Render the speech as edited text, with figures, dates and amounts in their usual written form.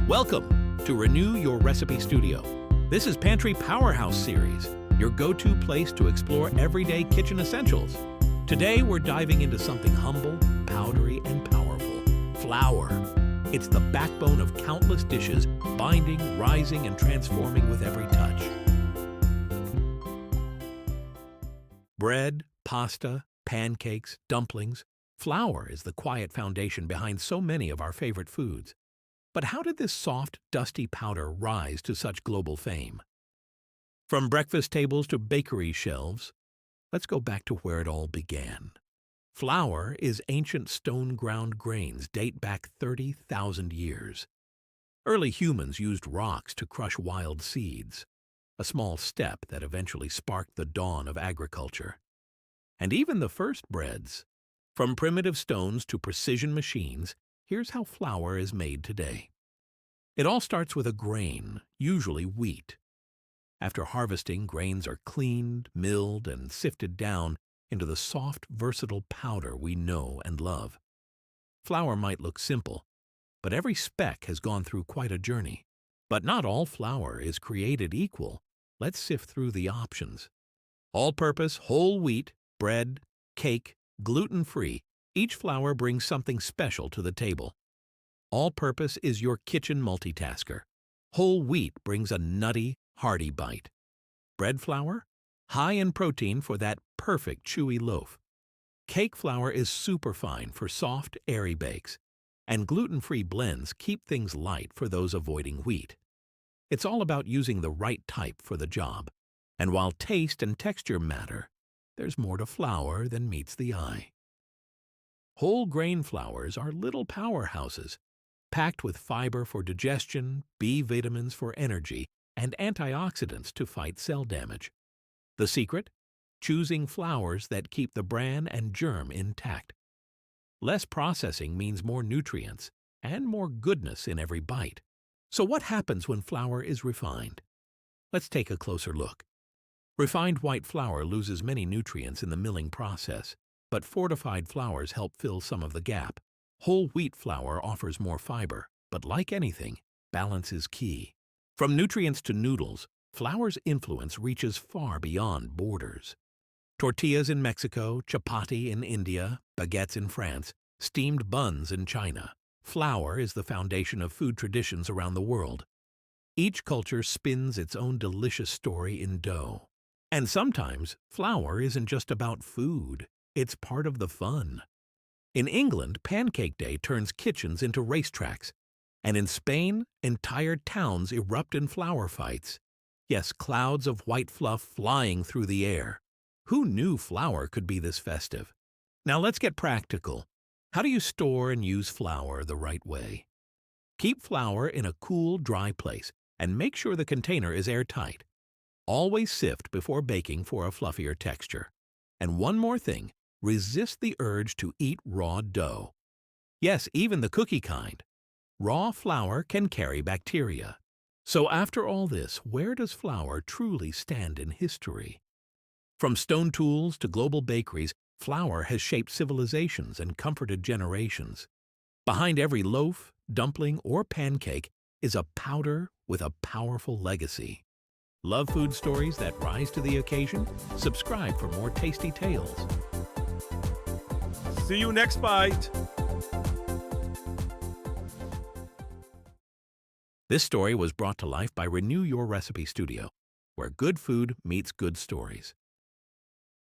Welcome to Renew Your Recipe Studio. This is Pantry Powerhouse Series, your go-to place to explore everyday kitchen essentials. Today we're diving into something humble, powdery, and powerful: flour. It's the backbone of countless dishes, binding, rising, and transforming with every touch. Bread, pasta, pancakes, dumplings. Flour is the quiet foundation behind so many of our favorite foods. But how did this soft, dusty powder rise to such global fame? From breakfast tables to bakery shelves, let's go back to where it all began. Flour is ancient stone-ground grains date back 30,000 years. Early humans used rocks to crush wild seeds, a small step that eventually sparked the dawn of agriculture. And even the first breads, from primitive stones to precision machines, here's how flour is made today. It all starts with a grain, usually wheat. After harvesting, grains are cleaned, milled, and sifted down into the soft, versatile powder we know and love. Flour might look simple, but every speck has gone through quite a journey. But not all flour is created equal. Let's sift through the options. All-purpose, whole wheat, bread, cake, gluten-free. Each flour brings something special to the table. All-purpose is your kitchen multitasker. Whole wheat brings a nutty, hearty bite. Bread flour? High in protein for that perfect chewy loaf. Cake flour is superfine for soft, airy bakes. And gluten-free blends keep things light for those avoiding wheat. It's all about using the right type for the job. And while taste and texture matter, there's more to flour than meets the eye. Whole grain flours are little powerhouses, packed with fiber for digestion, B vitamins for energy, and antioxidants to fight cell damage. The secret? Choosing flours that keep the bran and germ intact. Less processing means more nutrients and more goodness in every bite. So what happens when flour is refined? Let's take a closer look. Refined white flour loses many nutrients in the milling process, but fortified flours help fill some of the gap. Whole wheat flour offers more fiber, but like anything, balance is key. From nutrients to noodles, flour's influence reaches far beyond borders. Tortillas in Mexico, chapati in India, baguettes in France, steamed buns in China. Flour is the foundation of food traditions around the world. Each culture spins its own delicious story in dough. And sometimes, flour isn't just about food, it's part of the fun. In England, Pancake Day turns kitchens into racetracks. And in Spain, entire towns erupt in flour fights. Yes, clouds of white fluff flying through the air. Who knew flour could be this festive? Now let's get practical. How do you store and use flour the right way? Keep flour in a cool, dry place and make sure the container is airtight. Always sift before baking for a fluffier texture. And one more thing, resist the urge to eat raw dough. Yes, even the cookie kind. Raw flour can carry bacteria. So after all this, where does flour truly stand in history? From stone tools to global bakeries, flour has shaped civilizations and comforted generations. Behind every loaf, dumpling, or pancake is a powder with a powerful legacy. Love food stories that rise to the occasion? Subscribe for more tasty tales. See you next bite. This story was brought to life by Renew Your Recipe Studio, where good food meets good stories.